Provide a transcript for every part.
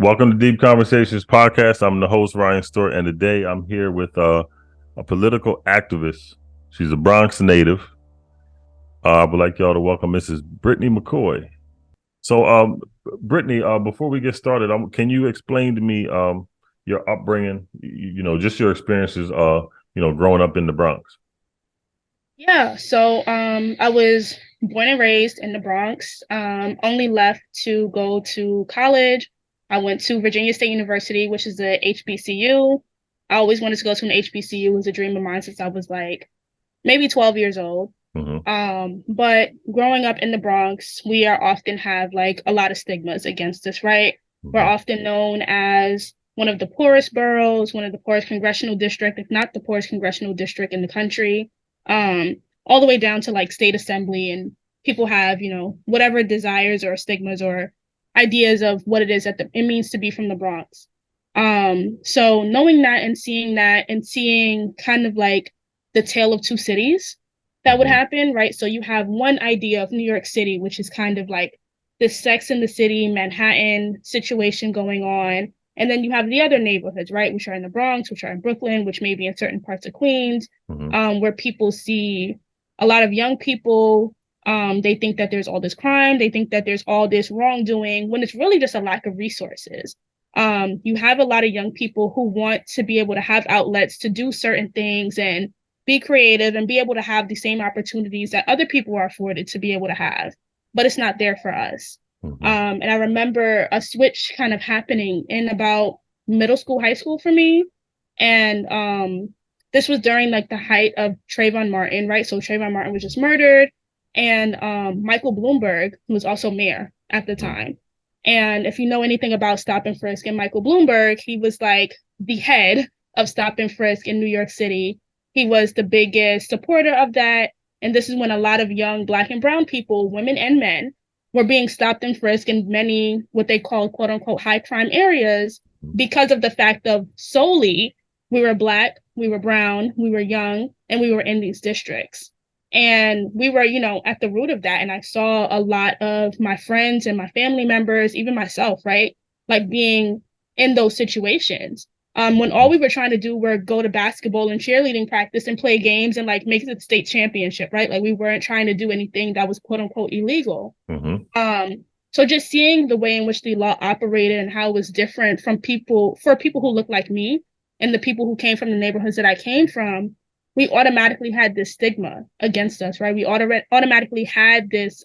Welcome to Deep Conversations podcast. I'm the host, Ryan Stewart, and today I'm here with a political activist. She's a Bronx native. I would like y'all to welcome Mrs. Brittany McCoy. So, Brittany, before we get started, can you explain to me your upbringing, just your experiences, growing up in the Bronx? Yeah, so I was born and raised in the Bronx. Only left to go to college. I went to Virginia State University, which is a HBCU. I always wanted to go to an HBCU. It was a dream of mine since I was like maybe 12 years old. Mm-hmm. But growing up in the Bronx, we are often have like a lot of stigmas against us, right? We're Mm-hmm. often known as one of the poorest boroughs, one of the poorest congressional district, if not the poorest congressional district in the country, all the way down to like state assembly. And people have, whatever desires or stigmas or ideas of what it is that it means to be from the Bronx. So knowing that and seeing kind of like the tale of two cities that would Mm-hmm. happen, right? So you have one idea of New York City, which is kind of like this Sex in the City, Manhattan situation going on. And then you have the other neighborhoods, right, which are in the Bronx, which are in Brooklyn, which may be in certain parts of Queens, Mm-hmm. where people see a lot of young people. They think that there's all this crime. They think that there's all this wrongdoing when it's really just a lack of resources. You have a lot of young people who want to be able to have outlets to do certain things and be creative and be able to have the same opportunities that other people are afforded to be able to have, but it's not there for us. Mm-hmm. And I remember a switch kind of happening in about middle school, high school for me. And this was during like the height of Trayvon Martin, right? So Trayvon Martin was just murdered. And Michael Bloomberg, who was also mayor at the time. And if you know anything about Stop and Frisk and Michael Bloomberg, he was like the head of Stop and Frisk in New York City. He was the biggest supporter of that. And this is when a lot of young Black and brown people, women and men, were being stopped and frisked in many what they call quote unquote high crime areas because of the fact of solely we were Black, we were brown, we were young, and we were in these districts. And we were, at the root of that. And I saw a lot of my friends and my family members, even myself, right? Like being in those situations. When all we were trying to do were go to basketball and cheerleading practice and play games and like make it to the state championship, right? Like we weren't trying to do anything that was quote unquote illegal. Mm-hmm. So just seeing the way in which the law operated and how it was different for people who look like me and the people who came from the neighborhoods that I came from, we automatically had this stigma against us, right? We automatically had this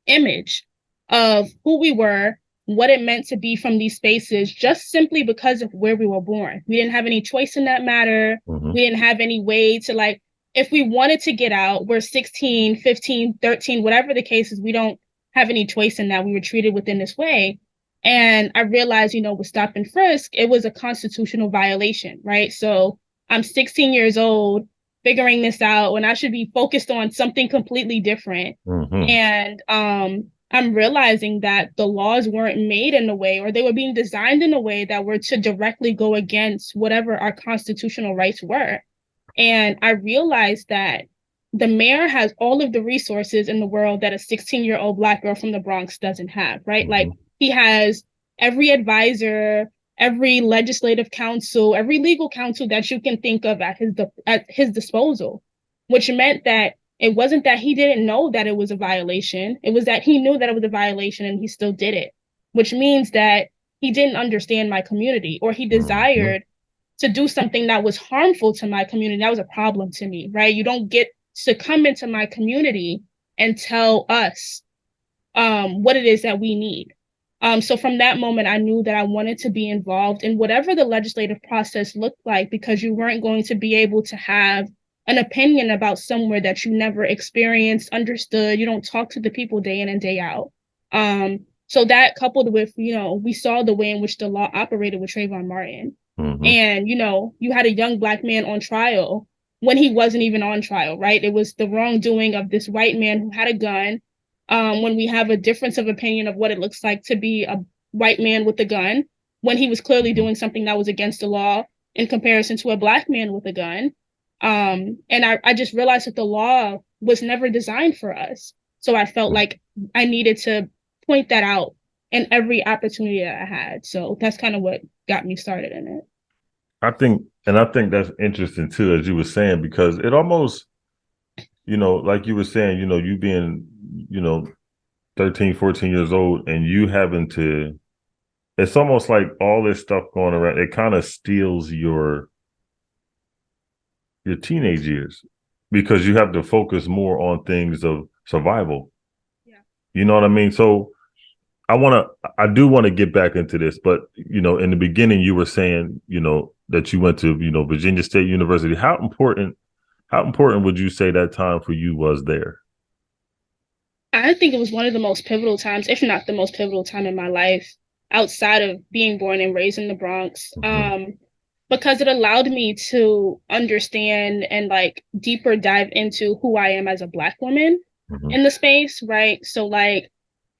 image of who we were, what it meant to be from these spaces, just simply because of where we were born. We didn't have any choice in that matter. Mm-hmm. We didn't have any way to like, if we wanted to get out, we're 16, 15, 13, whatever the case is, we don't have any choice in that. We were treated within this way. And I realized, with Stop and Frisk, it was a constitutional violation, right? So I'm 16 years old, figuring this out when I should be focused on something completely different. Mm-hmm. And I'm realizing that the laws weren't made in a way, or they were being designed in a way that were to directly go against whatever our constitutional rights were. And I realized that the mayor has all of the resources in the world that a 16-year-old Black girl from the Bronx doesn't have, right? Mm-hmm. Like he has every advisor, every legislative council, every legal counsel that you can think of at his disposal, which meant that it wasn't that he didn't know that it was a violation. It was that he knew that it was a violation and he still did it, which means that he didn't understand my community or he Mm-hmm. desired to do something that was harmful to my community. That was a problem to me, right? You don't get to come into my community and tell us what it is that we need. So from that moment, I knew that I wanted to be involved in whatever the legislative process looked like, because you weren't going to be able to have an opinion about somewhere that you never experienced, understood. You don't talk to the people day in and day out. So that coupled with, we saw the way in which the law operated with Trayvon Martin. Mm-hmm. And, you had a young Black man on trial when he wasn't even on trial, right? It was the wrongdoing of this white man who had a gun. When we have a difference of opinion of what it looks like to be a white man with a gun, when he was clearly doing something that was against the law in comparison to a Black man with a gun. And I just realized that the law was never designed for us. So I felt like I needed to point that out in every opportunity that I had. So that's kind of what got me started in it. I think that's interesting too, as you were saying, because it almost, like you were saying, you being, 13, 14 years old and you having to, it's almost like all this stuff going around, it kind of steals your teenage years because you have to focus more on things of survival. Yeah. You know what I mean? So I do want to get back into this, but in the beginning you were saying, that you went to, Virginia State University. How important would you say that time for you was there? I think it was one of the most pivotal times, if not the most pivotal time in my life, outside of being born and raised in the Bronx. Because it allowed me to understand and like deeper dive into who I am as a Black woman in the space, right? So like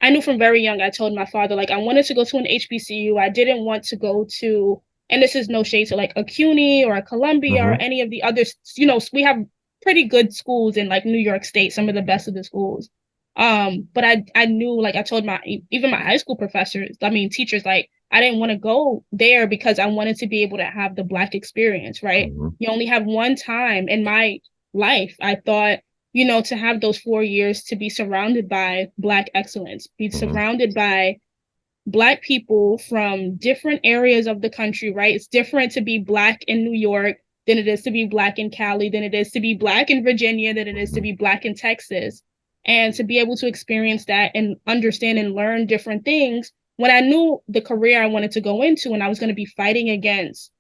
I knew from very young, I told my father, like I wanted to go to an HBCU. I didn't want to go to, and this is no shade to like a CUNY or a Columbia or any of the others. We have pretty good schools in like New York State, some of the best of the schools. But I knew, like I told even my high school professors, teachers, like I didn't want to go there because I wanted to be able to have the Black experience, right? You only have one time in my life. I thought, to have those 4 years to be surrounded by Black excellence, be surrounded by Black people from different areas of the country, right? It's different to be Black in New York than it is to be Black in Cali, than it is to be Black in Virginia, than it is to be Black in Texas. And to be able to experience that and understand and learn different things when I knew the career I wanted to go into and I was going to be fighting against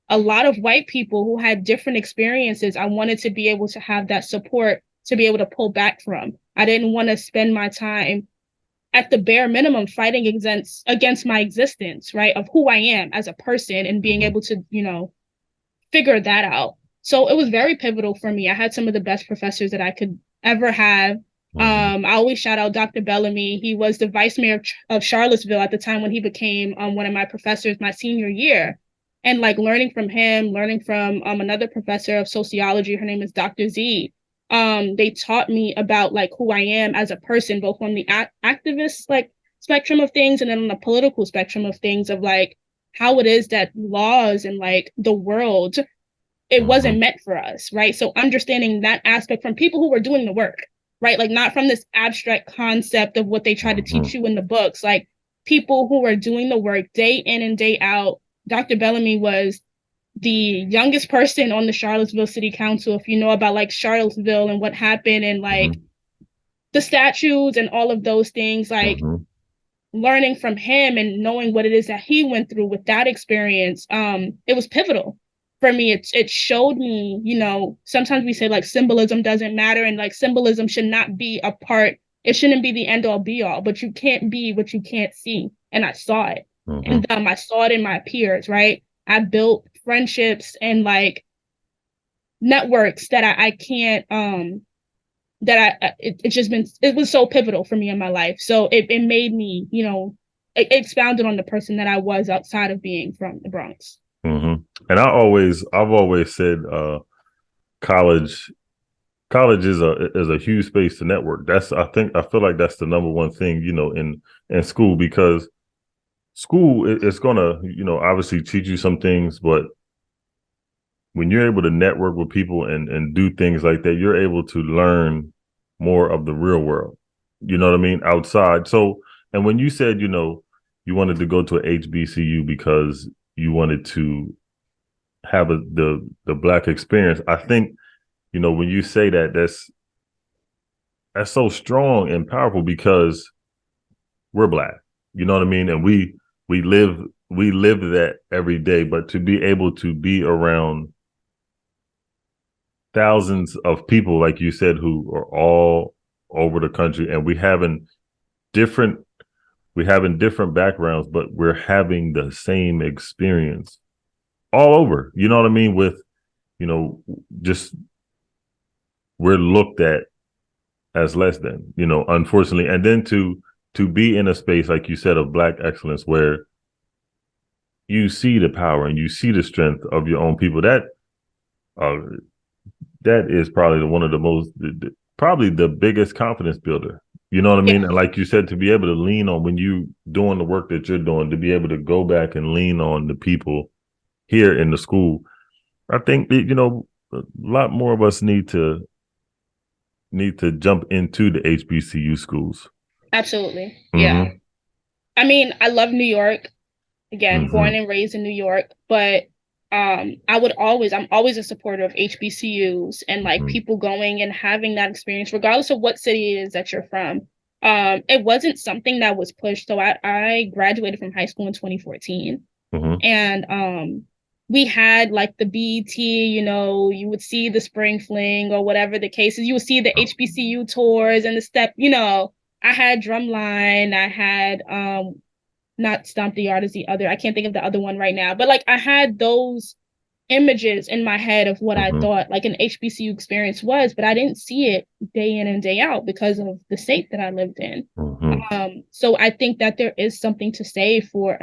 a lot of white people who had different experiences, I wanted to be able to have that support to be able to pull back from. I didn't want to spend my time at the bare minimum fighting against my existence, right, of who I am as a person and being able to, figure that out. So it was very pivotal for me. I had some of the best professors that I could ever have. I always shout out Dr. Bellamy. He was the vice mayor of Charlottesville at the time when he became one of my professors my senior year. And like learning from him, learning from another professor of sociology, her name is Dr. Z. They taught me about like who I am as a person, both on the activist like spectrum of things and then on the political spectrum of things, of like how it is that laws and like the world, it wasn't meant for us, right? So understanding that aspect from people who were doing the work, right? Like not from this abstract concept of what they try to teach you in the books, like people who were doing the work day in and day out. Dr. Bellamy was the youngest person on the Charlottesville City Council. If you know about like Charlottesville and what happened and like the statues and all of those things, like learning from him and knowing what it is that he went through with that experience, it was pivotal for me. It showed me, sometimes we say like symbolism doesn't matter and like symbolism should not be a part. It shouldn't be the end all be all, but you can't be what you can't see. And I saw it. And I saw it in my peers, right? I built friendships and like networks that I can't, it was so pivotal for me in my life. So it made me, it expounded on the person that I was outside of being from the Bronx. And I've always said, college is a huge space to network. I feel like that's the number one thing, in school, because school is gonna, obviously teach you some things, but when you're able to network with people and do things like that, you're able to learn more of the real world. You know what I mean? Outside. So, and when you said, you wanted to go to an HBCU because you wanted to have the Black experience, I think, when you say that, that's so strong and powerful because we're Black. You know what I mean? And we live that every day. But to be able to be around thousands of people, like you said, who are all over the country, and we having different backgrounds, but we're having the same experience all over. You know what I mean? With, just we're looked at as less than, unfortunately. And then to be in a space, like you said, of Black excellence, where you see the power and you see the strength of your own people, that is probably one of the most, probably the biggest confidence builder, You know what I mean? Yeah, And like you said, to be able to lean on when you doing the work that you're doing, to be able to go back and lean on the people here in the school. I think that, a lot more of us need to jump into the HBCU schools. absolutely. Yeah. Mm-hmm. I mean, I love New York. Again, born Mm-hmm. and raised in New York, but I'm always a supporter of HBCUs and like Mm-hmm. people going and having that experience, regardless of what city it is that you're from. It wasn't something that was pushed. So I graduated from high school in 2014. Mm-hmm. And we had like the BET, you would see the spring fling or whatever the case is. You would see the HBCU tours and the step, I had drumline, I had not Stomp the Yard is the other. I can't think of the other one right now, but like I had those images in my head of what I Mm-hmm. thought like an HBCU experience was, but I didn't see it day in and day out because of the state that I lived in. Mm-hmm. So I think that there is something to say for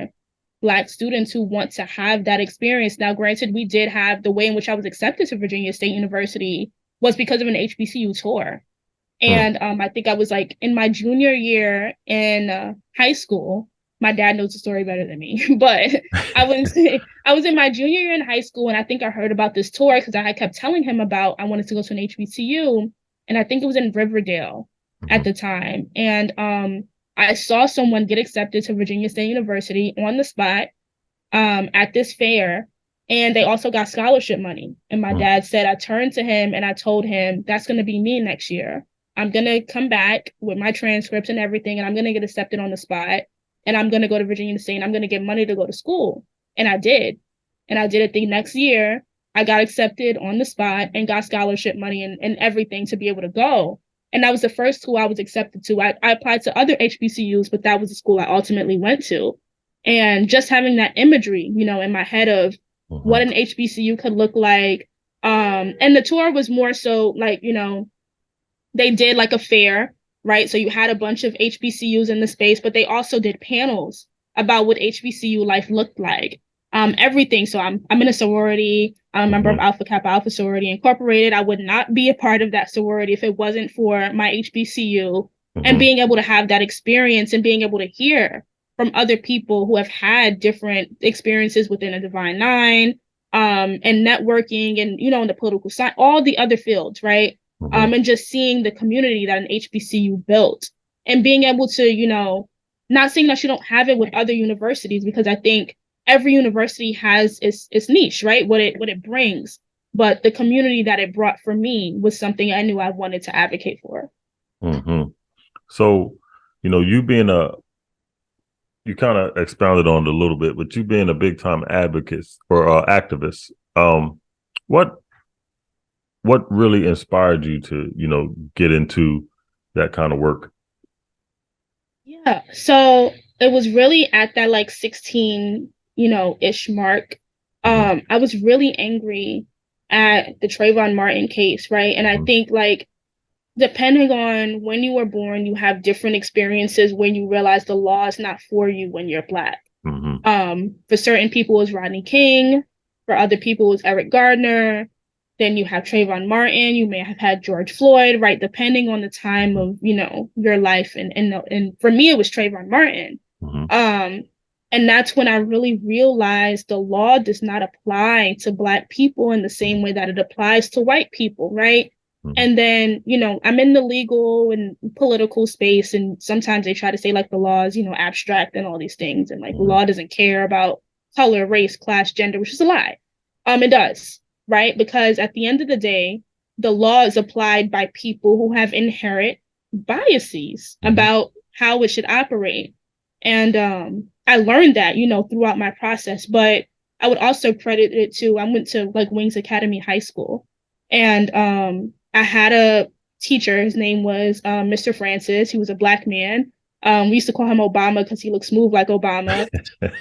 Black students who want to have that experience. Now, granted, we did have the way in which I was accepted to Virginia State University was because of an HBCU tour. And I think I was like in my junior year in high school. My dad knows the story better than me, but I was I was in my junior year in high school, and I think I heard about this tour because I kept telling him about I wanted to go to an HBCU, and I think it was in Riverdale at Mm-hmm. the time. And I saw someone get accepted to Virginia State University on the spot at this fair, and they also got scholarship money. And my Mm-hmm. dad said, I turned to him and I told him, that's going to be me next year. I'm going to come back with my transcripts and everything, and I'm going to get accepted on the spot. And I'm going to go to Virginia State and I'm going to get money to go to school. And I did. And I did it the next year. I got accepted on the spot and got scholarship money and everything to be able to go. And that was the first school I was accepted to. I applied to other HBCUs, but that was the school I ultimately went to. And just having that imagery, in my head of what Mm-hmm. an HBCU could look like. And the tour was more so like, they did like a fair, right? So you had a bunch of HBCUs in the space, but they also did panels about what HBCU life looked like. Everything. So I'm in a sorority. I'm a member of Mm-hmm. Alpha Kappa Alpha Sorority Incorporated. I would not be a part of that sorority if it wasn't for my HBCU and Mm-hmm. being able to have that experience and being able to hear from other people who have had different experiences within a Divine Nine, and networking and, in the political side, all the other fields, right? Mm-hmm. And just seeing the community that an HBCU built and being able to, not saying that you don't have it with other universities, because I think every university has its niche, right? What it brings. But the community that it brought for me was something I knew I wanted to advocate for. Mm-hmm. So, you kind of expounded on it a little bit, but you being a big time advocate or activist, what what really inspired you to, get into that kind of work? Yeah. So it was really at that like 16, ish mark. Mm-hmm. I was really angry at the Trayvon Martin case, right? And I think like depending on when you were born, you have different experiences when you realize the law is not for you when you're Black. Mm-hmm. For certain people, it was Rodney King. For other people, it was Eric Gardner. Then you have Trayvon Martin. You may have had George Floyd, right? Depending on the time of, your life. And for me, it was Trayvon Martin. Mm-hmm. Um, and that's when I really realized the law does not apply to Black people in the same way that it applies to white people, right? Mm-hmm. And then, I'm in the legal and political space, and sometimes they try to say like the law is, abstract and all these things, and like the Mm-hmm. law doesn't care about color, race, class, gender, which is a lie. It does, right? Because at the end of the day, the law is applied by people who have inherent biases Mm-hmm. about how it should operate. And I learned that, throughout my process. But I would also credit it to I went to like Wings Academy High School, and I had a teacher. His name was Mr. Francis. He was a Black man. We used to call him Obama because he looked smooth like Obama.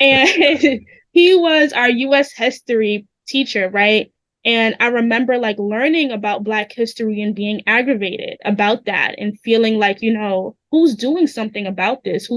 And he was our U.S. history teacher, right? And I remember like learning about Black history and being aggravated about that and feeling like, who's doing something about this?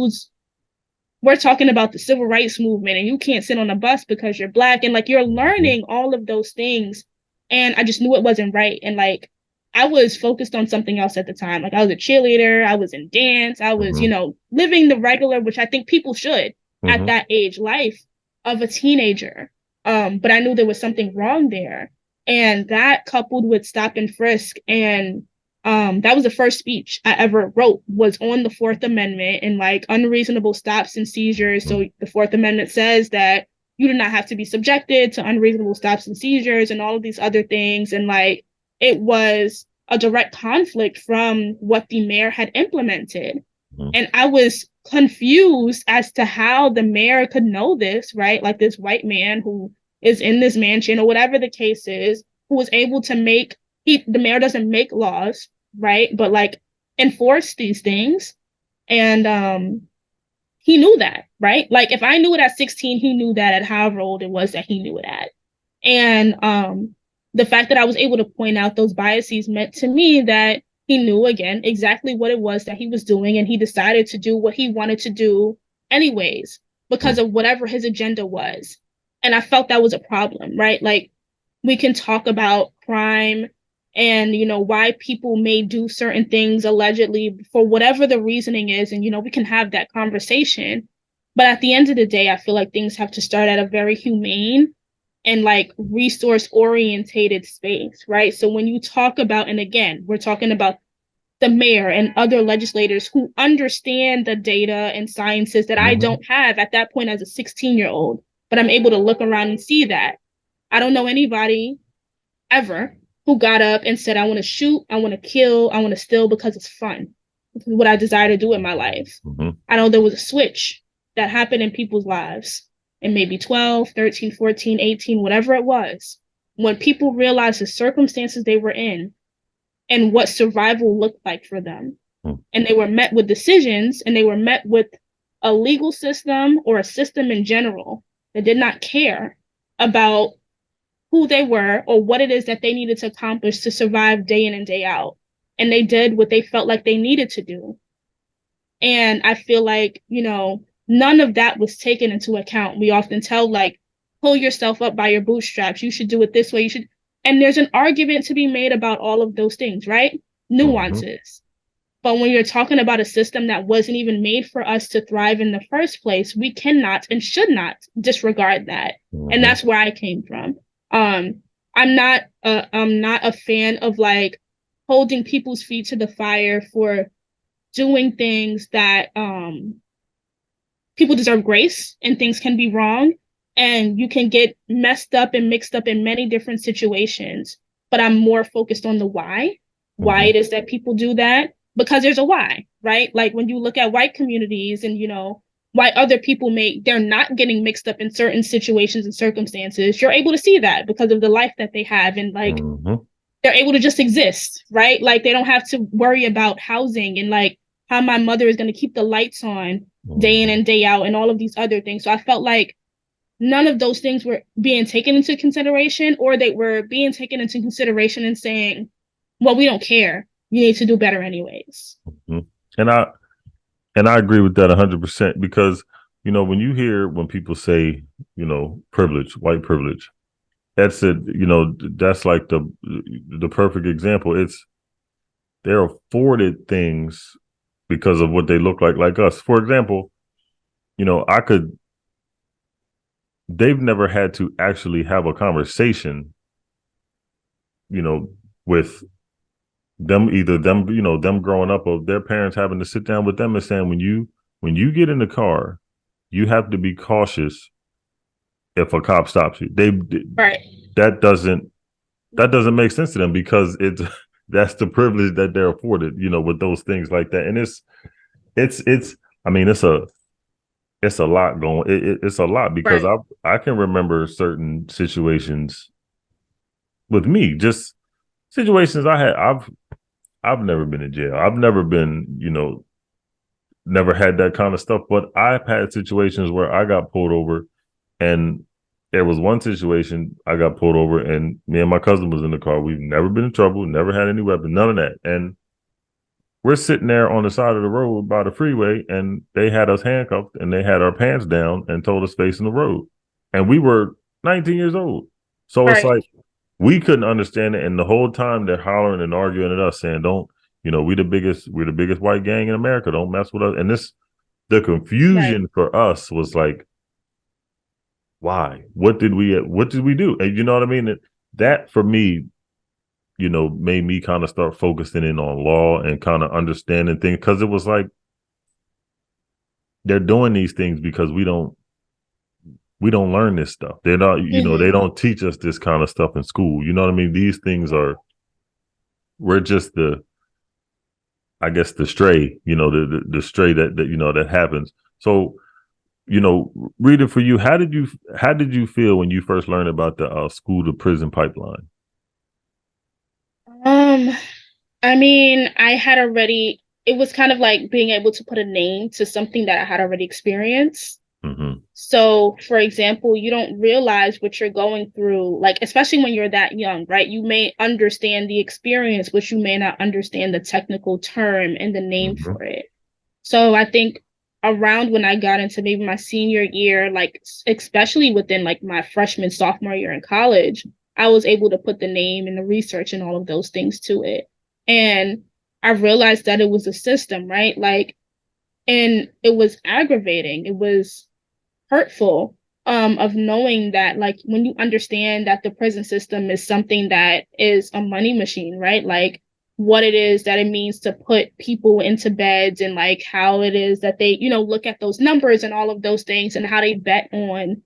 We're talking about the civil rights movement and you can't sit on a bus because you're Black. And like you're Mm-hmm. learning all of those things. And I just knew it wasn't right. And like I was focused on something else at the time. Like I was a cheerleader, I was in dance, I was, Mm-hmm. Living the regular, which I think people should at Mm-hmm. that age, life of a teenager. But I knew there was something wrong there. And that coupled with Stop and Frisk, and that was the first speech I ever wrote, was on the Fourth Amendment and like unreasonable stops and seizures. So the Fourth Amendment says that you do not have to be subjected to unreasonable stops and seizures and all of these other things. And like it was a direct conflict from what the mayor had implemented. Mm-hmm. And I was confused as to how the mayor could know this, right? Like this white man who is in this mansion or whatever the case is, who was able to the mayor doesn't make laws, right? But like enforce these things. And he knew that, right? Like if I knew it at 16, he knew that at however old it was that he knew it at. And the fact that I was able to point out those biases meant to me that he knew again exactly what it was that he was doing, and he decided to do what he wanted to do anyways because of whatever his agenda was. And I felt that was a problem, right? Like we can talk about crime and why people may do certain things allegedly for whatever the reasoning is, and we can have that conversation. But at the end of the day, I feel like things have to start at a very humane and like resource orientated space, right? So when you talk about, and again, we're talking about the mayor and other legislators who understand the data and sciences that I don't have at that point as a 16-year-old, but I'm able to look around and see that. I don't know anybody ever who got up and said, I want to shoot, I want to kill, I want to steal because it's fun. This is what I desire to do in my life. Mm-hmm. I know there was a switch that happened in people's lives in maybe 12, 13, 14, 18, whatever it was, when people realized the circumstances they were in and what survival looked like for them. Mm-hmm. And they were met with decisions, and they were met with a legal system or a system in general that did not care about who they were or what it is that they needed to accomplish to survive day in and day out. And they did what they felt like they needed to do. And I feel like, none of that was taken into account. We often tell, like, pull yourself up by your bootstraps. You should do it this way. You should. And there's an argument to be made about all of those things, right? Nuances. But when you're talking about a system that wasn't even made for us to thrive in the first place, we cannot and should not disregard that. And that's where I came from. I'm not a fan of like holding people's feet to the fire for doing things that people deserve grace, and things can be wrong, and you can get messed up and mixed up in many different situations. But I'm more focused on the why it is that people do that, because there's a why, right? Like when you look at white communities and why other people they're not getting mixed up in certain situations and circumstances, you're able to see that because of the life that they have, and like they're able to just exist, right? Like they don't have to worry about housing and like how my mother is going to keep the lights on day in and day out and all of these other things. So I felt like none of those things were being taken into consideration, or they were being taken into consideration and saying, well, we don't care. You need to do better anyways. And I agree with that 100%, because, when you hear when people say, privilege, white privilege, that's it, that's like the perfect example. They're afforded things because of what they look like us. For example, they've never had to actually have a conversation, with them, either them growing up or their parents having to sit down with them and saying, when you get in the car, you have to be cautious if a cop stops you. Right. That doesn't make sense to them, because that's the privilege that they're afforded, with those things like that. And it's a lot going. It's a lot, because right. I can remember certain situations with me, just situations I had. I've never been in jail. I've never been, never had that kind of stuff. But I've had situations where I got pulled over, and there was one situation I got pulled over, and me and my cousin was in the car. We've never been in trouble, never had any weapon, none of that. And we're sitting there on the side of the road by the freeway, and they had us handcuffed, and they had our pants down and told us face in the road. And we were 19 years old. So it's like, we couldn't understand it, and the whole time they're hollering and arguing at us, saying, "Don't, we're the biggest white gang in America. Don't mess with us." And the confusion Right. for us was like, why? What did we do? And you know what I mean? That for me, made me kind of start focusing in on law and kind of understanding things, because it was like they're doing these things because we don't learn this stuff. They're not, they don't teach us this kind of stuff in school. You know what I mean? These things we're just I guess the stray, the stray that happens. So, Rita, for you, how did you feel when you first learned about the school to prison pipeline? Um, I mean, I had already, it was kind of like being able to put a name to something that I had already experienced. Mm-hmm. So, for example, you don't realize what you're going through, like, especially when you're that young, right? You may understand the experience, but you may not understand the technical term and the name Mm-hmm. for it. So, I think around when I got into maybe my senior year, like, especially within like my freshman, sophomore year in college, I was able to put the name and the research and all of those things to it. And I realized that it was a system, right? Like, and it was aggravating. It was hurtful of knowing that, like, when you understand that the prison system is something that is a money machine, right? Like what it is that it means to put people into beds, and like how it is that they, look at those numbers and all of those things, and how they bet on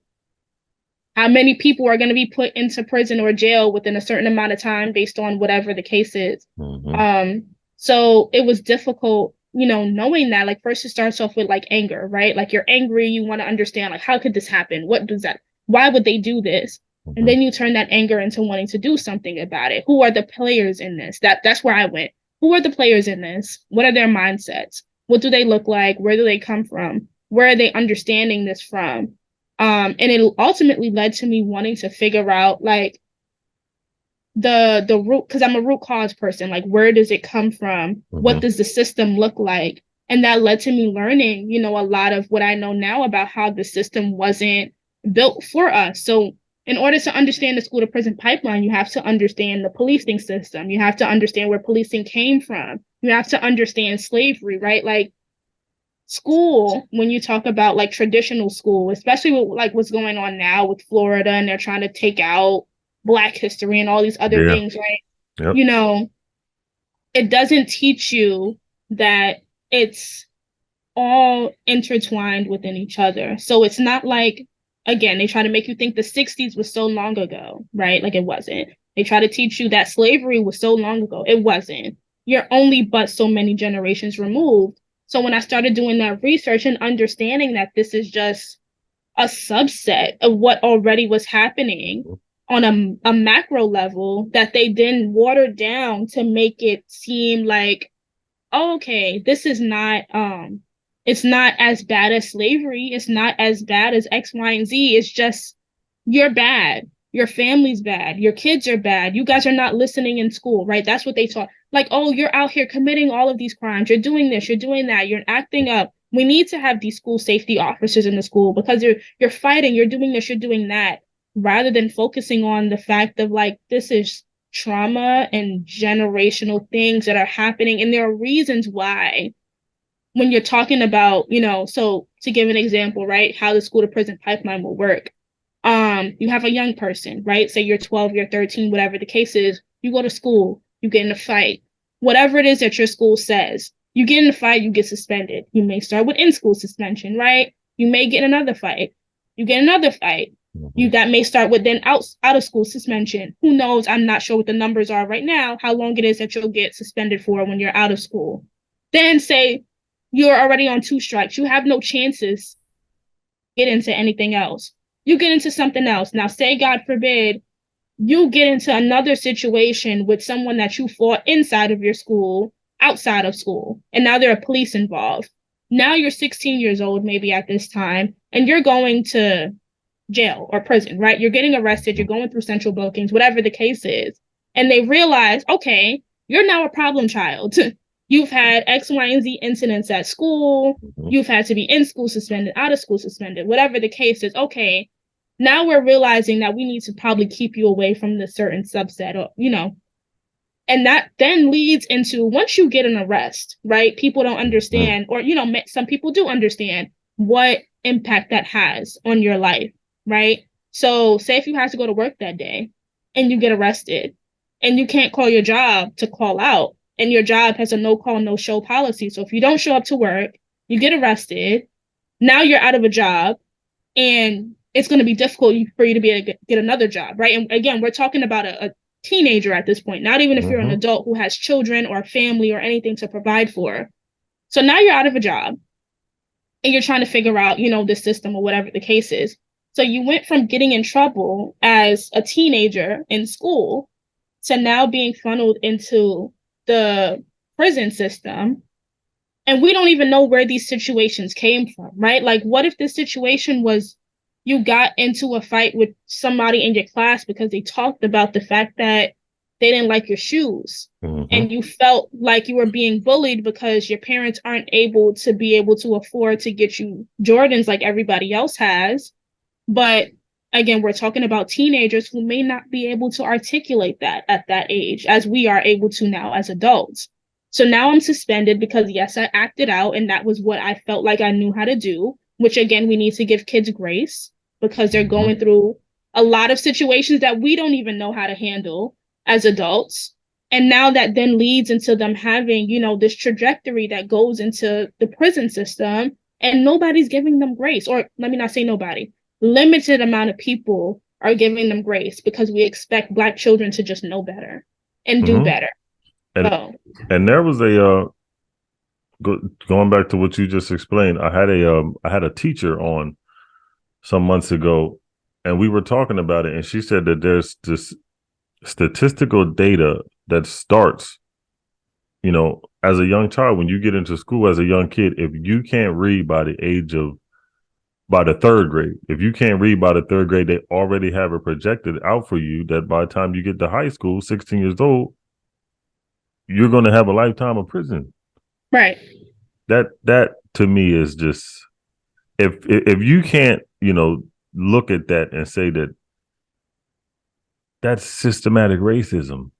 how many people are going to be put into prison or jail within a certain amount of time based on whatever the case is. Mm-hmm. So it was difficult, knowing that. Like, first it starts off with like anger, right? Like you're angry, you want to understand, like, how could this happen? What does that, why would they do this? And Mm-hmm. then you turn that anger into wanting to do something about it. Who are the players in this? That's where I went. Who are the players in this? What are their mindsets? What do they look like? Where do they come from? Where are they understanding this from? And it ultimately led to me wanting to figure out like the root, because I'm a root cause person. Like, where does it come from? What Mm-hmm. does the system look like? And that led to me learning, a lot of what I know now about how the system wasn't built for us. So in order to understand the school to prison pipeline, you have to understand the policing system. You have to understand where policing came from. You have to understand slavery, right? Like, school, when you talk about like traditional school, especially with like what's going on now with Florida, and they're trying to take out Black history and all these other Yeah. things, right? Yep. You know, it doesn't teach you that it's all intertwined within each other. So it's not like, again, they try to make you think the 60s was so long ago, right? Like, it wasn't. They try to teach you that slavery was so long ago. It wasn't. You're only but so many generations removed. So when I started doing that research and understanding that this is just a subset of what already was happening on a macro level, that they then watered down to make it seem like, oh, okay, this is not it's not as bad as slavery, it's not as bad as X, Y, and Z. It's just, you're bad, your family's bad, your kids are bad, you guys are not listening in school, right? That's what they taught. Like, oh, you're out here committing all of these crimes, you're doing this, you're doing that, you're acting up. We need to have these school safety officers in the school because you're fighting, you're doing this, you're doing that, rather than focusing on the fact of like, this is trauma and generational things that are happening. And there are reasons why, when you're talking about, so to give an example, right, how the school to prison pipeline will work. You have a young person, right? Say you're 12, you're 13, whatever the case is, you go to school, you get in a fight, whatever it is that your school says, you get in a fight, you get suspended. You may start with in-school suspension, right? You may get another fight. You get another fight. Mm-hmm. That may start with then out of school suspension. Who knows? I'm not sure what the numbers are right now, how long it is that you'll get suspended for when you're out of school. Then say you're already on 2 strikes. You have no chances to get into anything else. You get into something else. Now, say, God forbid, you get into another situation with someone that you fought inside of your school, outside of school, and now there are police involved. Now you're 16 years old, maybe at this time, and you're going to jail or prison, right? You're getting arrested, you're going through central bookings, whatever the case is. And they realize, okay, you're now a problem child. You've had X, Y, and Z incidents at school. Mm-hmm. You've had to be in school suspended, out of school suspended, whatever the case is. Okay, Now we're realizing that we need to probably keep you away from this certain subset, or, and that then leads into, once you get an arrest, right? People don't understand, or, some people do understand what impact that has on your life, right? So say if you have to go to work that day and you get arrested and you can't call your job to call out, and your job has a no call, no show policy. So if you don't show up to work, you get arrested, now you're out of a job, and it's going to be difficult for you to be able to get another job, right? And again, we're talking about a teenager at this point, not even if you're an adult who has children or a family or anything to provide for. So now you're out of a job and you're trying to figure out, the system or whatever the case is. So you went from getting in trouble as a teenager in school to now being funneled into the prison system. And we don't even know where these situations came from, right? Like, what if this situation was you got into a fight with somebody in your class because they talked about the fact that they didn't like your shoes, and you felt like you were being bullied because your parents aren't able to afford to get you Jordans like everybody else has. But again, we're talking about teenagers who may not be able to articulate that at that age, as we are able to now as adults. So now I'm suspended because, yes, I acted out, and that was what I felt like I knew how to do, which, again, we need to give kids grace because they're going through a lot of situations that we don't even know how to handle as adults. And now that then leads into them having, this trajectory that goes into the prison system, and nobody's giving them grace. Or let me not say nobody. Limited amount of people are giving them grace because we expect Black children to just know better and do better. And there was going back to what you just explained, I had a teacher on some months ago, and we were talking about it, and she said that there's this statistical data that starts, as a young child. When you get into school as a young kid, if you can't read by the third grade, if you can't read by the third grade, they already have it projected out for you that by the time you get to high school, 16 years old, you're going to have a lifetime of prison. Right. That to me is just, if you can't, look at that and say that that's systematic racism,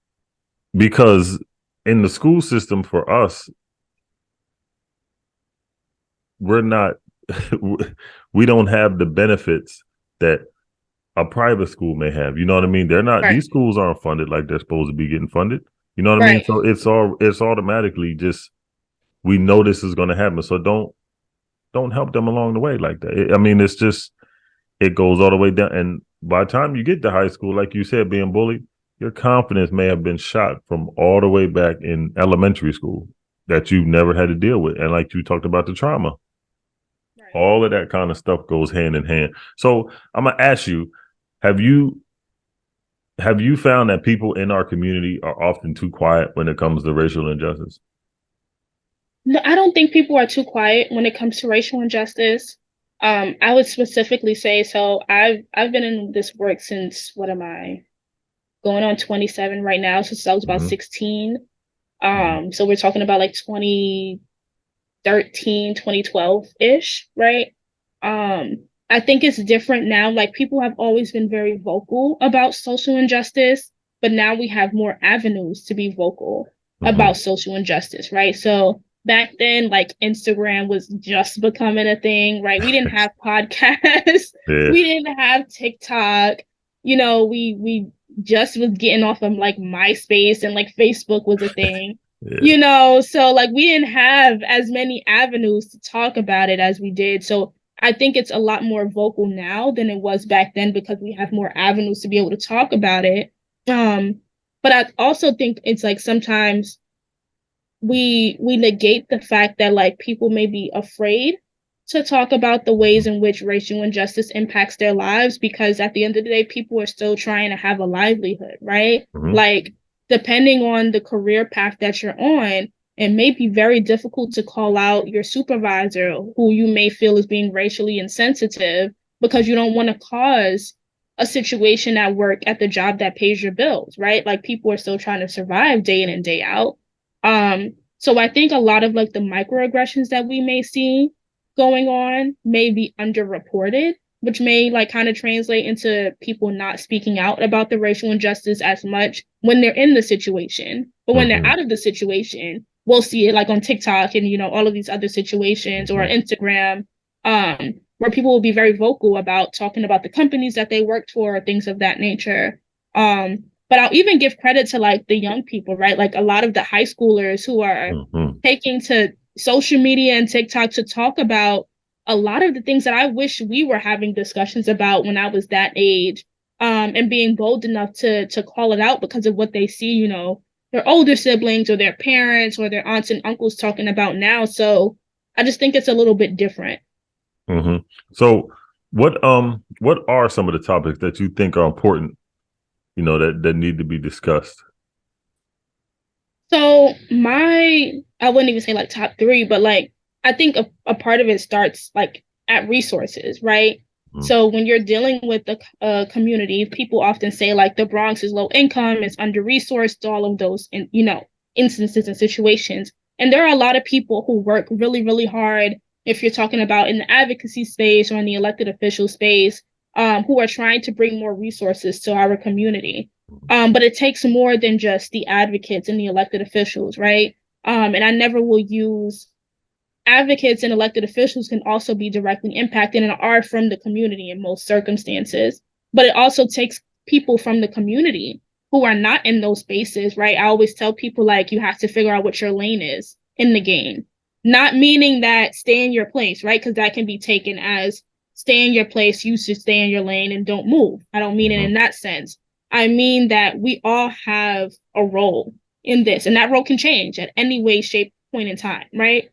because in the school system for us, we're not, we don't have the benefits that a private school may have. You know what I mean? They're not, these schools aren't funded like they're supposed to be getting funded. You know what I mean? So it's automatically just, we know this is going to happen. So don't help them along the way like that. It's just, it goes all the way down. And by the time you get to high school, like you said, being bullied, your confidence may have been shot from all the way back in elementary school that you never had to deal with. And like you talked about the trauma, all of that kind of stuff goes hand in hand. So I'm going to ask you, have you found that people in our community are often too quiet when it comes to racial injustice? No, I don't think people are too quiet when it comes to racial injustice. I would specifically say, so I've been in this work since, what am I, going on 27 right now, since I was about 16. So we're talking about like 2013, 2012-ish, right? I think it's different now. Like, people have always been very vocal about social injustice, but now we have more avenues to be vocal about social injustice, right? So back then, like, Instagram was just becoming a thing, right? We didn't have podcasts. We didn't have TikTok. We just was getting off of like MySpace, and like Facebook was a thing. So like we didn't have as many avenues to talk about it as we did. So I think it's a lot more vocal now than it was back then because we have more avenues to be able to talk about it. But I also think it's like sometimes we negate the fact that like people may be afraid to talk about the ways in which racial injustice impacts their lives, because at the end of the day, people are still trying to have a livelihood, right? Like, depending on the career path that you're on, it may be very difficult to call out your supervisor who you may feel is being racially insensitive because you don't want to cause a situation at work at the job that pays your bills, right? Like, people are still trying to survive day in and day out. So I think a lot of like the microaggressions that we may see going on may be underreported which may like kind of translate into people not speaking out about the racial injustice as much when they're in the situation. But when they're out of the situation, we'll see it like on TikTok and, you know, all of these other situations or Instagram, where people will be very vocal about talking about the companies that they worked for, things of that nature. But I'll even give credit to like the young people, right? Like a lot of the high schoolers who are taking to social media and TikTok to talk about a lot of the things that I wish we were having discussions about when I was that age, and being bold enough to call it out because of what they see, you know, their older siblings or their parents or their aunts and uncles talking about now. So I just think it's a little bit different. So what are some of the topics that you think are important, you know, that need to be discussed? So I wouldn't even say like top three, but like I think a part of it starts like at resources, right? So when you're dealing with the community, people often say like the Bronx is low income, it's under resourced, all of those, and you know, instances and situations. And there are a lot of people who work really, really hard. If you're talking about in the advocacy space or in the elected official space, who are trying to bring more resources to our community. But it takes more than just the advocates and the elected officials, right? And I never will use advocates and elected officials can also be directly impacted and are from the community in most circumstances. But it also takes people from the community who are not in those spaces, right? I always tell people like you have to figure out what your lane is in the game. Not meaning that stay in your place, right? Because that can be taken as stay in your place, you should stay in your lane and don't move. I don't mean it in that sense. I mean that we all have a role in this, and that role can change at any way, shape, point in time, right?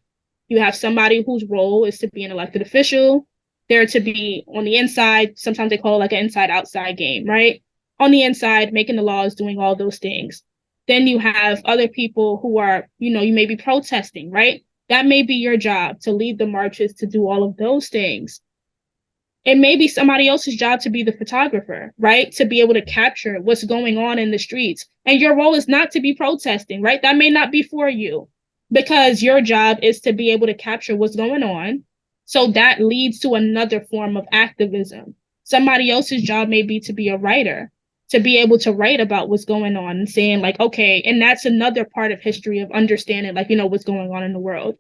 You have somebody whose role is to be an elected official. They're to be on the inside. Sometimes they call it like an inside-outside game, right? On the inside, making the laws, doing all those things. Then you have other people who are, you know, you may be protesting, right? That may be your job to lead the marches, to do all of those things. It may be somebody else's job to be the photographer, right? To be able to capture what's going on in the streets. And your role is not to be protesting, right? That may not be for you because your job is to be able to capture what's going on. So that leads to another form of activism. Somebody else's job may be to be a writer, to be able to write about what's going on and saying like, okay, and that's another part of history of understanding, like, you know, what's going on in the world.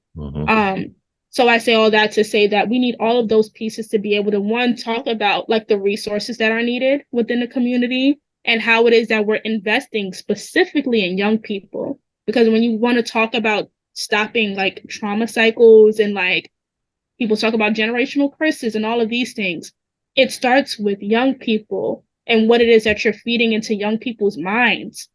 So I say all that to say that we need all of those pieces to be able to, one, talk about like the resources that are needed within the community and how it is that we're investing specifically in young people. Because when you want to talk about stopping like trauma cycles and like people talk about generational curses and all of these things, it starts with young people and what it is that you're feeding into young people's minds.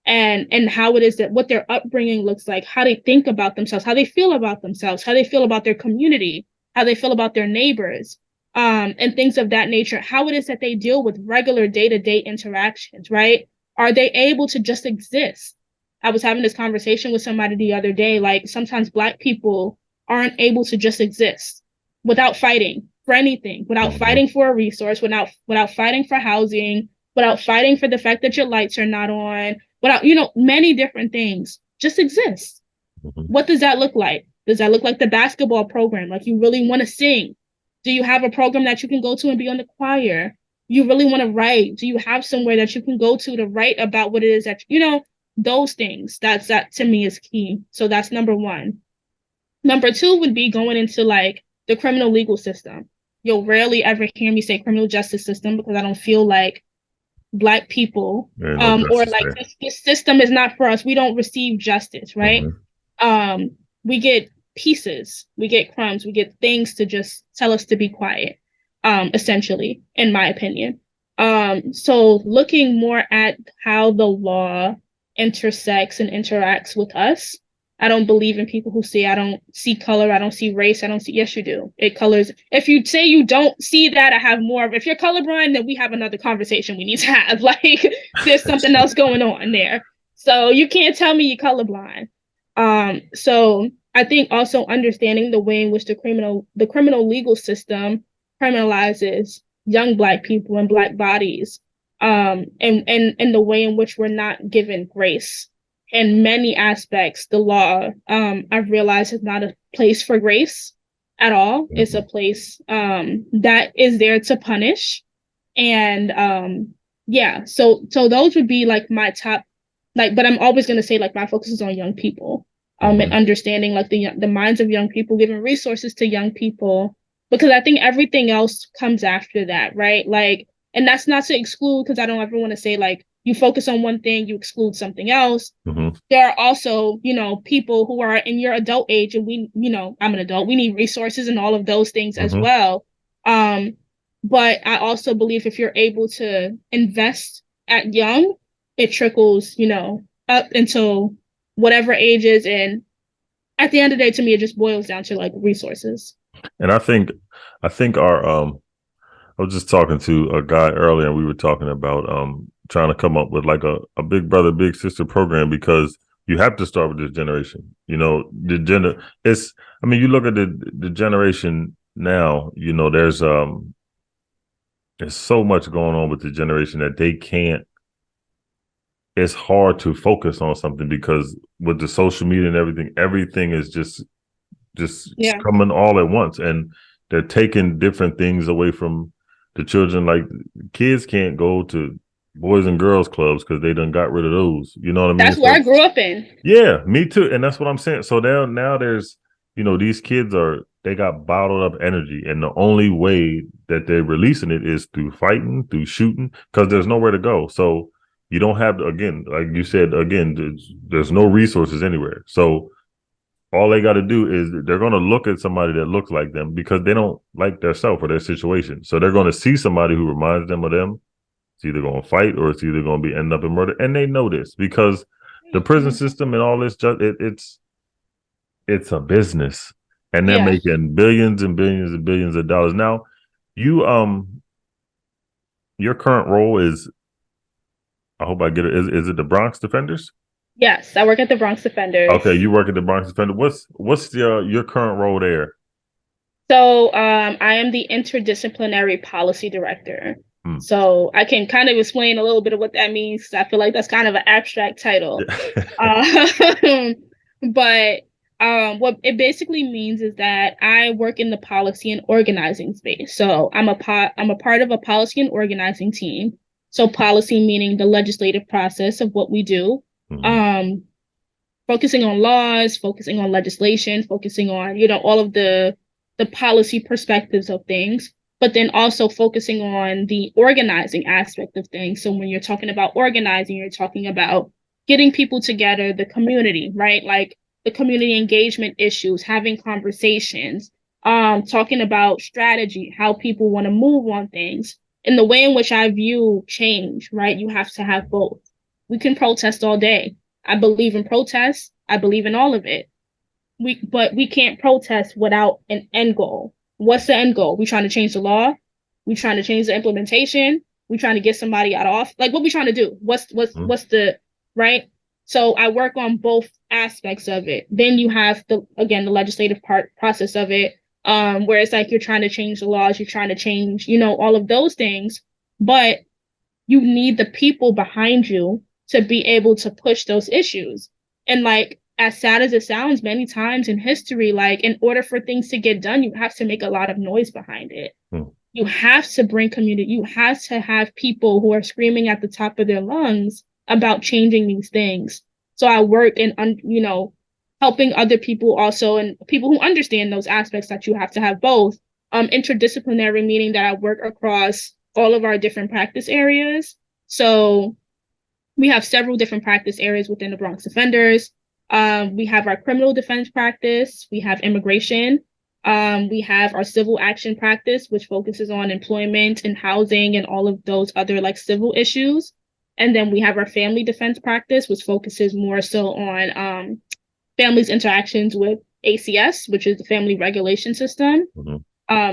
And how it is that what their upbringing looks like, how they think about themselves, how they feel about themselves, how they feel about their community, how they feel about their neighbors, and things of that nature, how it is that they deal with regular day-to-day interactions, right? Are they able to just exist? I was having this conversation with somebody the other day, like sometimes Black people aren't able to just exist without fighting for anything, without fighting for a resource, without fighting for housing, without fighting for the fact that your lights are not on, without, you know, many different things, just exist. What does that look like? Does that look like the basketball program? Like you really want to sing? Do you have a program that you can go to and be on the choir? You really want to write? Do you have somewhere that you can go to write about what it is that, you know, those things? That to me is key. So that's number one. Number two would be going into like the criminal legal system. You'll rarely ever hear me say criminal justice system because I don't feel like Black people or like this system is not for us. We don't receive justice, right? We get pieces, we get crumbs, we get things to just tell us to be quiet, essentially, in my opinion. So looking more at how the law intersects and interacts with us. I don't believe in people who say I don't see color, I don't see race, I don't see. Yes, you do. It colors. If you say you don't see that, I have more. If you're colorblind, then we have another conversation we need to have. Like there's something else going on there. So you can't tell me you're colorblind. So I think also understanding the way in which the criminal legal system criminalizes young Black people and Black bodies, and the way in which we're not given grace. In many aspects, the law, I've realized, is not a place for grace. at all. It's a place that is there to punish. And yeah, so those would be like my top, like, but I'm always going to say like my focus is on young people, and understanding like the minds of young people, giving resources to young people, because I think everything else comes after that, right? Like, and that's not to exclude, because I don't ever want to say like you focus on one thing, you exclude something else. There are also, you know, people who are in your adult age, and we, you know, I'm an adult, we need resources and all of those things as well. But I also believe if you're able to invest at young, it trickles, you know, up until whatever ages. And at the end of the day, to me, it just boils down to like resources. And I think our I was just talking to a guy earlier, and we were talking about trying to come up with like a big brother, big sister program, because you have to start with this generation. You know, it's, I mean, you look at the generation now, you know, there's so much going on with the generation that they can't, it's hard to focus on something, because with the social media and everything is just coming all at once, and they're taking different things away from the children. Like, kids can't go to boys and girls clubs because they done got rid of those. You know what I mean? That's where I grew up in. Yeah, me too. And that's what I'm saying. So now there's, you know, these kids they got bottled up energy, and the only way that they're releasing it is through fighting, through shooting, because there's nowhere to go. So you don't have, again, like you said, again, there's no resources anywhere. So all they got to do is they're going to look at somebody that looks like them, because they don't like their self or their situation. So they're going to see somebody who reminds them of them. It's either going to fight, or it's either going to be end up in murder. And they know this, because the prison system and all this, it's a business, and they're making billions and billions and billions of dollars. Now, you your current role is, I hope I get it. Is it the Bronx Defenders? Yes, I work at the Bronx Defenders. Okay, you work at the Bronx Defenders. What's your current role there? So I am the interdisciplinary policy director. So I can kind of explain a little bit of what that means, because I feel like that's kind of an abstract title. But what it basically means is that I work in the policy and organizing space. So I'm a part of a policy and organizing team. So policy meaning the legislative process of what we do. Focusing on laws, focusing on legislation, focusing on, you know, all of the policy perspectives of things, but then also focusing on the organizing aspect of things. So when you're talking about organizing, you're talking about getting people together, the community, right? Like the community engagement issues, having conversations, talking about strategy, how people want to move on things. In the way in which I view change, right? You have to have both. We can protest all day. I believe in protest. I believe in all of it. But we can't protest without an end goal. What's the end goal? We trying to change the law? We trying to change the implementation? We trying to get somebody out of office? Like, what we trying to do? What's the right? So I work on both aspects of it. Then you have the legislative process of it, where it's like you're trying to change the laws, you're trying to change, you know, all of those things, but you need the people behind you to be able to push those issues. And like, as sad as it sounds, many times in history, like in order for things to get done, you have to make a lot of noise behind it. You have to bring community. You have to have people who are screaming at the top of their lungs about changing these things. So I work in, you know, helping other people also, and people who understand those aspects that you have to have both. Interdisciplinary, meaning that I work across all of our different practice areas. So we have several different practice areas within the Bronx Defenders. We have our criminal defense practice. We have immigration. We have our civil action practice, which focuses on employment and housing and all of those other like civil issues. And then we have our family defense practice, which focuses more so on families' interactions with ACS, which is the family regulation system.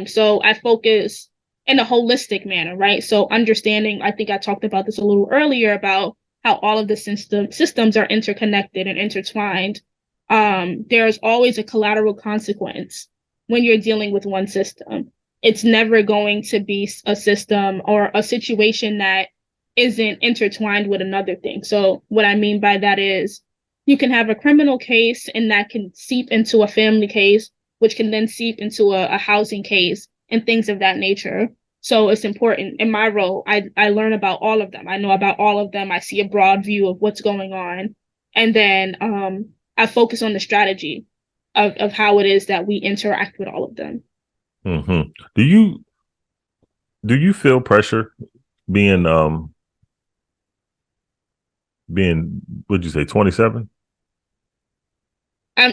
So I focus in a holistic manner, right? So understanding, I think I talked about this a little earlier about how all of the systems are interconnected and intertwined. There's always a collateral consequence when you're dealing with one system. It's never going to be a system or a situation that isn't intertwined with another thing. So what I mean by that is you can have a criminal case and that can seep into a family case, which can then seep into a housing case and things of that nature. So it's important. In my role, I learn about all of them. I know about all of them. I see a broad view of what's going on. And then I focus on the strategy of how it is that we interact with all of them. Mm-hmm. Do you feel pressure being what'd you say, 27?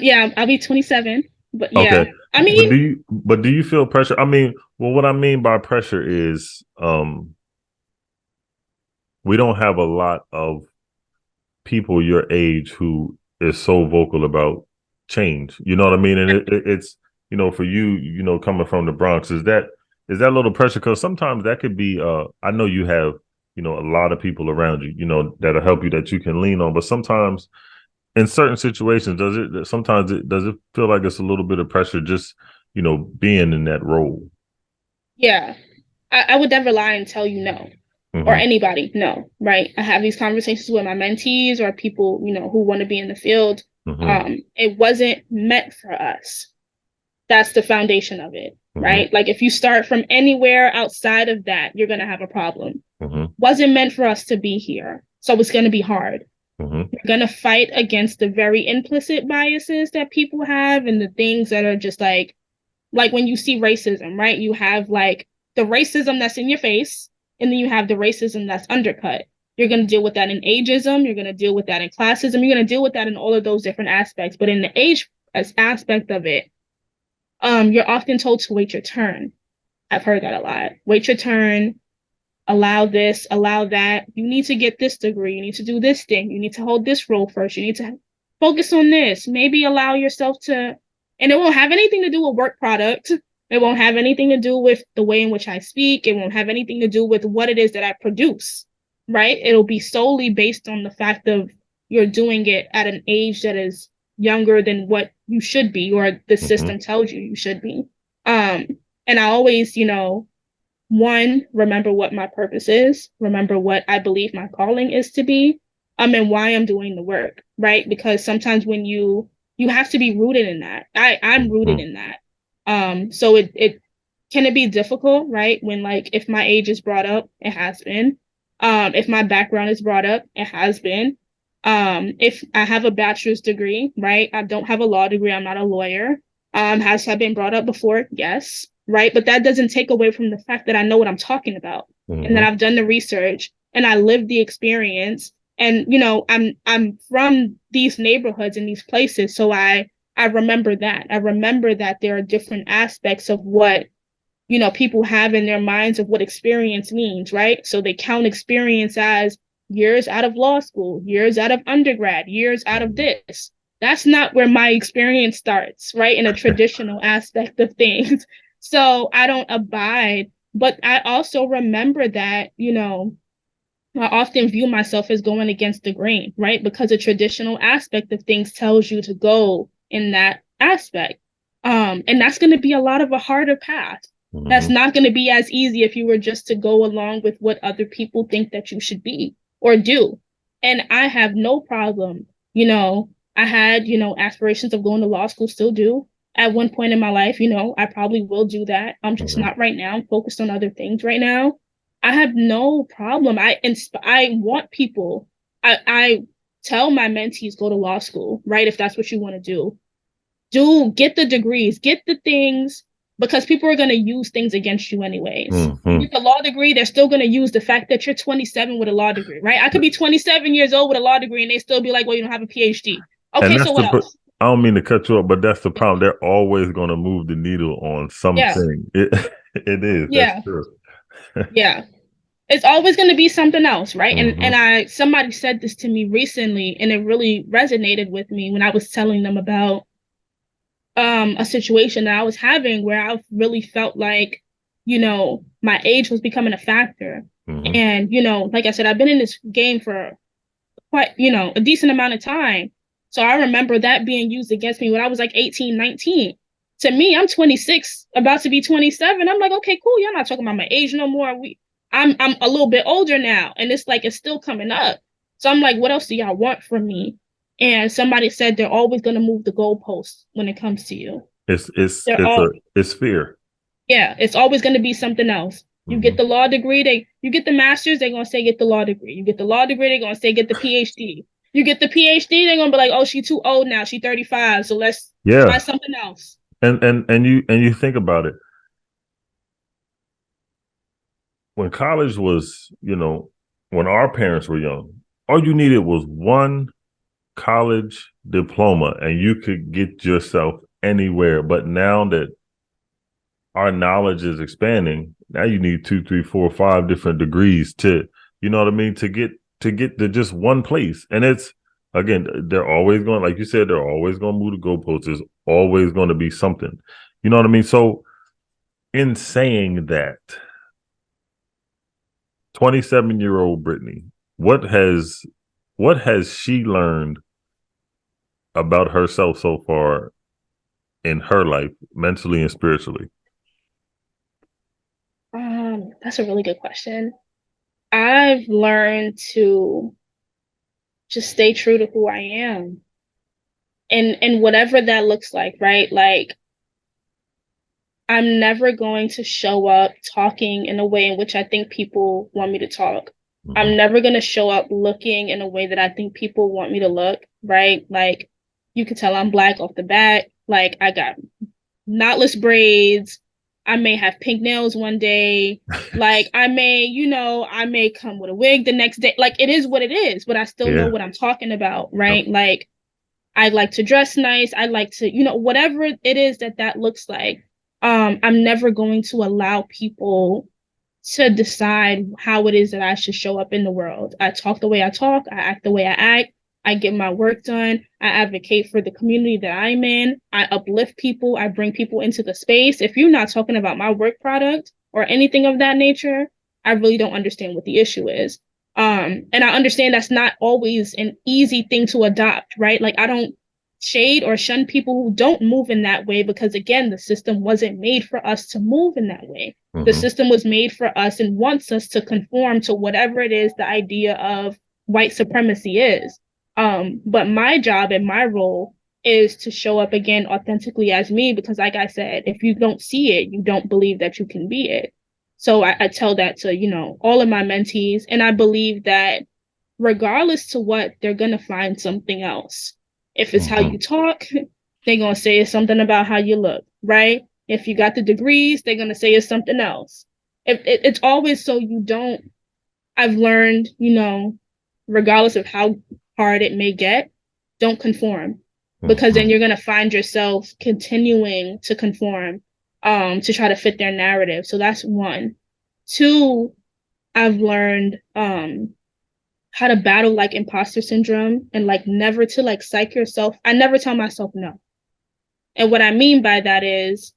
Yeah, I'll be 27. But yeah, Okay. I mean, But do you feel pressure? I mean, well, what I mean by pressure is we don't have a lot of people your age who is so vocal about change. You know what I mean? And it's, you know, for you, you know, coming from the Bronx, is that a little pressure? Because sometimes that could be I know you have, you know, a lot of people around you, you know, that'll help you, that you can lean on, but sometimes in certain situations, does it feel like it's a little bit of pressure just, you know, being in that role? yeah, I would never lie and tell you no, or Mm-hmm. anybody no, right? I have these conversations with my mentees or people, you know, who want to be in the field. Mm-hmm. It wasn't meant for us. That's the foundation of it, Mm-hmm. right? Like if you start from anywhere outside of that, you're gonna have a problem. Mm-hmm. Wasn't meant for us to be here, so it's gonna be hard. Mm-hmm. You're gonna fight against the very implicit biases that people have and the things that are just like when you see racism, right? You have like the racism that's in your face, and then you have the racism that's undercut. You're going to deal with that in ageism. You're going to deal with that in classism. You're going to deal with that in all of those different aspects. But in the age aspect of it, you're often told to wait your turn. I've heard that a lot. Wait your turn. Allow this, allow that. You need to get this degree. You need to do this thing. You need to hold this role first. You need to focus on this. Maybe allow yourself to, and it won't have anything to do with work product. It won't have anything to do with the way in which I speak. It won't have anything to do with what it is that I produce, right? It'll be solely based on the fact of you're doing it at an age that is younger than what you should be, or the Mm-hmm. system tells you should be. And I always, you know, one, remember what my purpose is, remember what I believe my calling is to be, and why I'm doing the work, right? Because sometimes when you have to be rooted in that. I'm rooted in that. So it can it be difficult, right? When like if my age is brought up, it has been. If my background is brought up, it has been. If I have a bachelor's degree, right? I don't have a law degree, I'm not a lawyer. Has that been brought up before? Yes, right? But that doesn't take away from the fact that I know what I'm talking about, and that Mm-hmm. I've done the research and I lived the experience. And you know, I'm from these neighborhoods and these places, so I remember that. I remember that there are different aspects of what, you know, people have in their minds of what experience means, right? So they count experience as years out of law school, years out of undergrad, years out of this. That's not where my experience starts, right? In a traditional aspect of things. So I don't abide, but I also remember that, you know, I often view myself as going against the grain, right? Because a traditional aspect of things tells you to go in that aspect. And that's going to be a lot of a harder path. That's Mm-hmm. not going to be as easy if you were just to go along with what other people think that you should be or do. And I have no problem, you know, I had, you know, aspirations of going to law school, still do. At one point in my life, you know, I probably will do that. I'm just Mm-hmm. not right now. I'm focused on other things right now. I have no problem. I want people. I tell my mentees go to law school, right? If that's what you want to do get the degrees, get the things, because people are going to use things against you anyways. You Mm-hmm. get a law degree, they're still going to use the fact that you're 27 with a law degree, right? I could be 27 years old with a law degree and they still be like, well, you don't have a PhD. And Okay, that's so what else? I don't mean to cut you up, but that's the problem. They're always going to move the needle on Yeah, something. It is. That's yeah, true. yeah. It's always going to be something else, right? And Mm-hmm. I somebody said this to me recently, and it really resonated with me when I was telling them about a situation that I was having where I really felt like, you know, my age was becoming a factor. Mm-hmm. And, you know, like I said, I've been in this game for quite, you know, a decent amount of time. So I remember that being used against me when I was like 18, 19. To me, I'm 26, about to be 27. I'm like, okay, cool. You're not talking about my age no more. I'm a little bit older now, and it's like it's still coming up. So I'm like, what else do y'all want from me? And somebody said they're always gonna move the goalposts when it comes to you. They're all it's fear. Yeah, it's always going to be something else. You Mm-hmm. get the law degree, you get the master's, they're gonna say get the law degree. You get the law degree, they're gonna say get the PhD. You get the PhD, they're gonna be like, oh, she's too old now, she's 35, so let's try Yeah, something else. and you think about it. When college was, when our parents were young, all you needed was one college diploma and you could get yourself anywhere. But now that our knowledge is expanding, now you need 2, 3, 4, 5 different degrees to, you know what I mean, to get to just one place. And it's, again, they're always going, like you said, they're always going to move the goalposts. There's always going to be something. You know what I mean? So in saying that, 27-year-old Brittany, what has she learned about herself so far in her life, mentally and spiritually? That's a really good question. I've learned to just stay true to who I am. And whatever that looks like, right? Like I'm never going to show up talking in a way in which I think people want me to talk. Mm-hmm. I'm never going to show up looking in a way that I think people want me to look, right? Like you could tell I'm Black off the bat. Like I got knotless braids. I may have pink nails one day. Like I may come with a wig the next day. Like it is what it is, but I still know what I'm talking about, right? Yep. Like I like to dress nice. I like to, whatever it is that looks like. I'm never going to allow people to decide how it is that I should show up in the world. I talk the way I talk. I act the way I act. I get my work done. I advocate for the community that I'm in. I uplift people. I bring people into the space. If you're not talking about my work product or anything of that nature, I really don't understand what the issue is. And I understand that's not always an easy thing to adopt, right? Like I don't shade or shun people who don't move in that way because again, the system wasn't made for us to move in that way. Mm-hmm. The system was made for us and wants us to conform to whatever it is the idea of white supremacy is. But my job and my role is to show up again authentically as me because like I said, if you don't see it, you don't believe that you can be it. So I tell that to, all of my mentees. And I believe that regardless to what, they're going to find something else. If it's how you talk, they're going to say it's something about how you look, right? If you got the degrees, they're going to say it's something else. It's always so you don't, I've learned, regardless of how hard it may get, don't conform. Because then you're going to find yourself continuing to conform to try to fit their narrative. So that's one. Two, I've learned how to battle like imposter syndrome and like never to like psych yourself. I never tell myself no. And what I mean by that is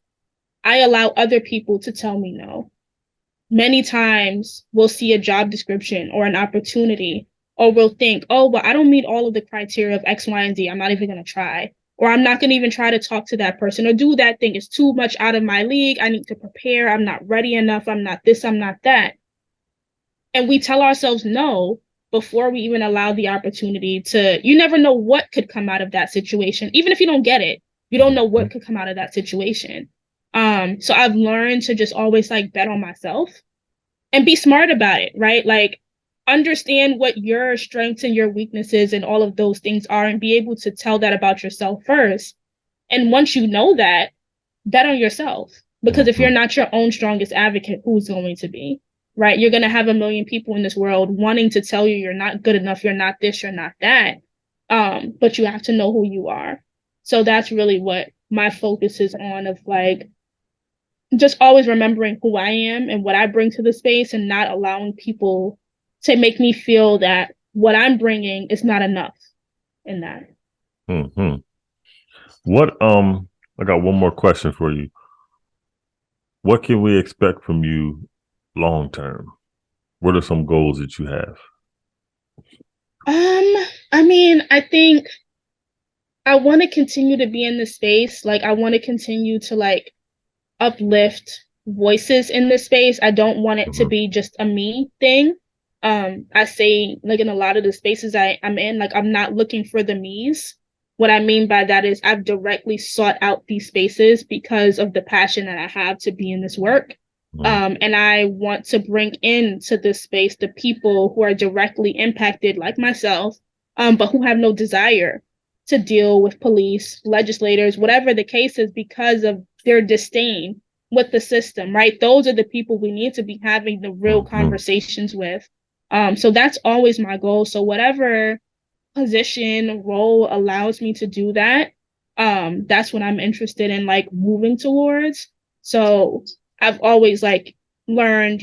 I allow other people to tell me no. Many times we'll see a job description or an opportunity, or we'll think, oh, well, I don't meet all of the criteria of X, Y, and Z. I'm not even going to try. Or I'm not going to even try to talk to that person or do that thing. It's too much out of my league. I need to prepare. I'm not ready enough. I'm not this. I'm not that. And we tell ourselves no before we even allow the opportunity to, you never know what could come out of that situation. Even if you don't get it, you don't know what could come out of that situation. So I've learned to just always like bet on myself and be smart about it, right? Like understand what your strengths and your weaknesses and all of those things are and be able to tell that about yourself first. And once you know that, bet on yourself. Because if you're not your own strongest advocate, who's going to be? Right? You're going to have a million people in this world wanting to tell you you're not good enough, you're not this, you're not that. But you have to know who you are. So that's really what my focus is on, of like just always remembering who I am and what I bring to the space and not allowing people to make me feel that what I'm bringing is not enough in that. Mm-hmm. What, I got one more question for you. What can we expect from you long term? What are some goals that you have? I mean, I think I want to continue to be in the space. Like, I want to continue to like uplift voices in this space. I don't want it to be just a me thing. I say like in a lot of the spaces I'm in, like I'm not looking for the me's. what I mean by that is I've directly sought out these spaces because of the passion that I have to be in this work. And I want to bring into this space the people who are directly impacted, like myself, but who have no desire to deal with police, legislators, whatever the case is, because of their disdain with the system, right? Those are the people we need to be having the real conversations with. So that's always my goal. So whatever position, role allows me to do that, that's what I'm interested in, like, moving towards. So I've always like learned,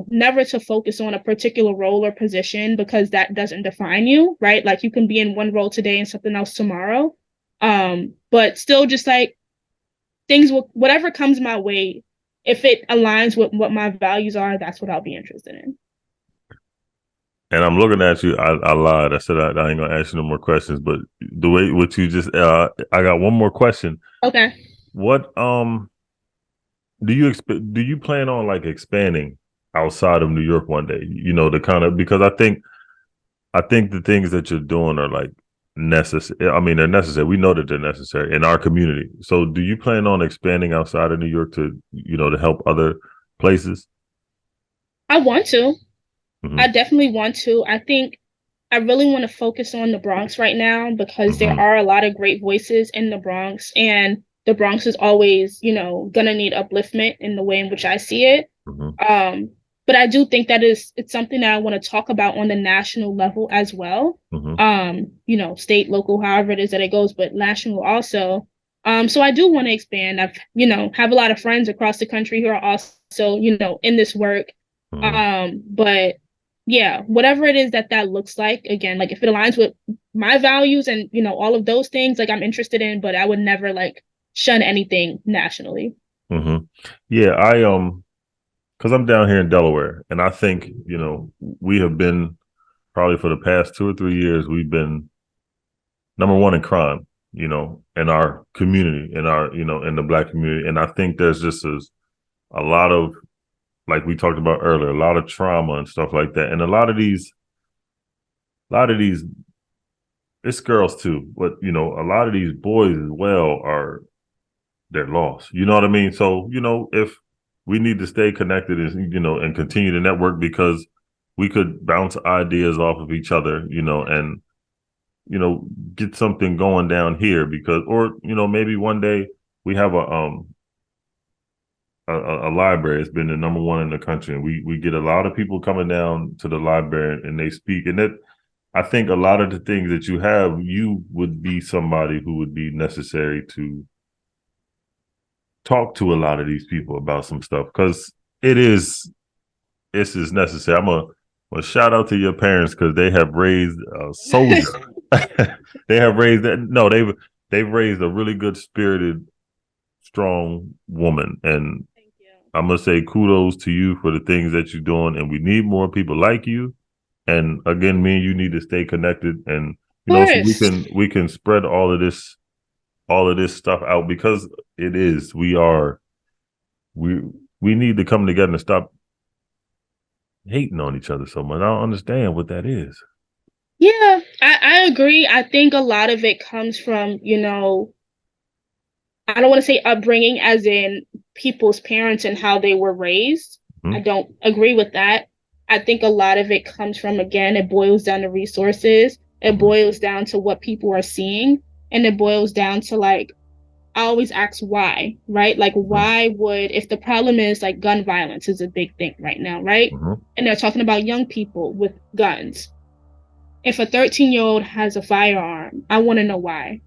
never to focus on a particular role or position because that doesn't define you, right? Like you can be in one role today and something else tomorrow. But still just like things will, whatever comes my way, if it aligns with what my values are, that's what I'll be interested in. And I'm looking at you. I lied. I said I ain't gonna ask you no more questions. But the way what you just, I got one more question. Okay. What do you expect? Do you plan on like expanding outside of New York one day? The kind of, because I think the things that you're doing are like necessary. I mean, they're necessary. We know that they're necessary in our community. So, do you plan on expanding outside of New York to to help other places? I want to. I definitely want to. I think I really want to focus on the Bronx right now because there are a lot of great voices in the Bronx, and the Bronx is always, gonna need upliftment in the way in which I see it. But I do think that it's something that I want to talk about on the national level as well. State, local, however it is that it goes, but national also. So I do want to expand. I've, have a lot of friends across the country who are also, in this work. But yeah, whatever it is that looks like, again, like if it aligns with my values and, all of those things, like I'm interested in, but I would never like shun anything nationally. Yeah, because I'm down here in Delaware, and I think, we have been probably for the past 2 or 3 years, we've been number one in crime, in our community, in our, in the Black community. And I think there's just a lot of, like we talked about earlier, a lot of trauma and stuff like that. And a lot of these, it's girls too, but, a lot of these boys as well they're lost. You know what I mean? So, if we need to stay connected and, and continue to network, because we could bounce ideas off of each other, and, get something going down here because, or, maybe one day we have a library. It's been the number one in the country, and we get a lot of people coming down to the library and they speak. And that, I think a lot of the things that you have, you would be somebody who would be necessary to talk to a lot of these people about some stuff, because it's necessary. I'm a shout out to your parents because they have raised a soldier. They have raised that. No, they've raised a really good spirited, strong woman, and I'm gonna say kudos to you for the things that you're doing. And we need more people like you. And again, me and you need to stay connected, and so we can spread all of this stuff out, because we need to come together and stop hating on each other so much. I don't understand what that is. Yeah, I agree. I think a lot of it comes from, I don't want to say upbringing as in people's parents and how they were raised. I don't agree with that. I think a lot of it comes from, again, it boils down to resources. It boils down to what people are seeing. And it boils down to, like, I always ask why, right? Like, why would, if the problem is like gun violence is a big thing right now, right? And they're talking about young people with guns. If a 13-year-old has a firearm, I want to know why.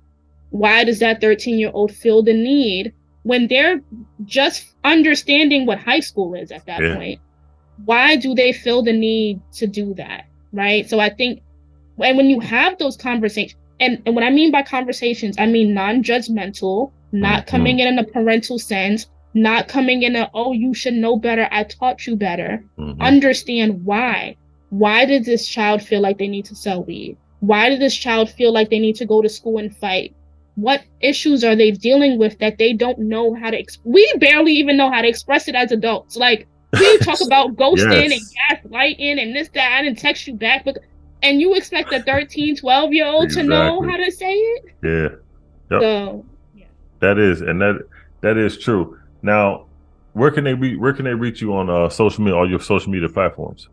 Why does that 13-year-old feel the need when they're just understanding what high school is at that point? Why do they feel the need to do that, right? So I think, and when you have those conversations, and what I mean by conversations, I mean non-judgmental, not coming in a parental sense, not coming in a, oh, you should know better, I taught you better. Understand why. Why did this child feel like they need to sell weed? Why did this child feel like they need to go to school and fight? What issues are they dealing with that they don't know how to we barely even know how to express it as adults. Like, we talk about ghosting and gaslighting and this, that, I didn't text you back, but And you expect a 13, 12-year-old to know how to say it? Yeah. Yep. So yeah. That is true. Now, where can they reach you on social media, all your social media platforms?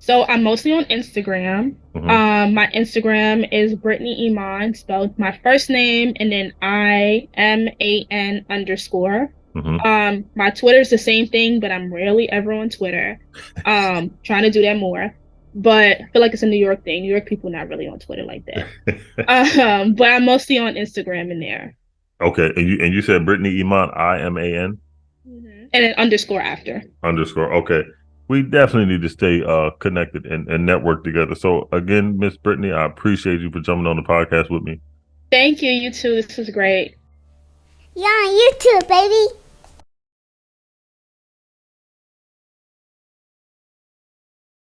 So I'm mostly on Instagram. My Instagram is Brittany Iman, spelled my first name and then IMAN_. My Twitter is the same thing, but I'm rarely ever on Twitter. Trying to do that more. But I feel like it's a New York thing. New York people not really on Twitter like that. But I'm mostly on Instagram in there. Okay, and you said Brittany Iman, IMAN? And then underscore after. Underscore. Okay. We definitely need to stay connected and network together. So again, Miss Brittany, I appreciate you for jumping on the podcast with me. Thank you. You too. This was great. You're on YouTube, baby.